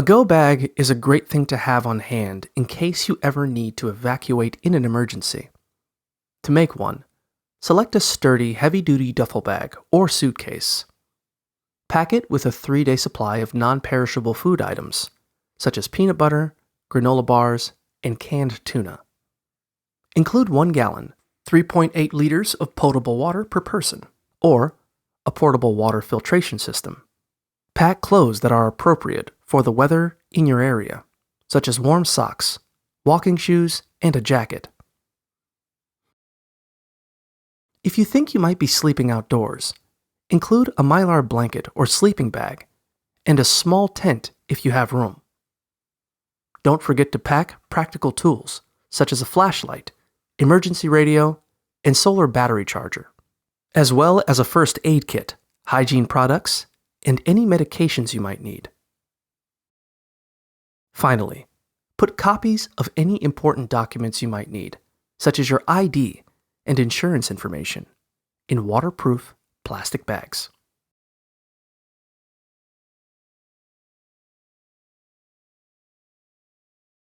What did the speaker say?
A go bag is a great thing to have on hand in case you ever need to evacuate in an emergency. To make one, select a sturdy, heavy-duty duffel bag or suitcase. Pack it with a 3-day supply of non-perishable food items, such as peanut butter, granola bars, and canned tuna. Include 1 gallon, 3.8 liters of potable water per person, or a portable water filtration system. Pack clothes that are appropriate for the weather in your area, such as warm socks, walking shoes, and a jacket. If you think you might be sleeping outdoors, include a mylar blanket or sleeping bag, and a small tent if you have room. Don't forget to pack practical tools, such as a flashlight, emergency radio, and solar battery charger, as well as a first aid kit, hygiene products, and any medications you might need. Finally, put copies of any important documents you might need, such as your ID and insurance information, in waterproof plastic bags.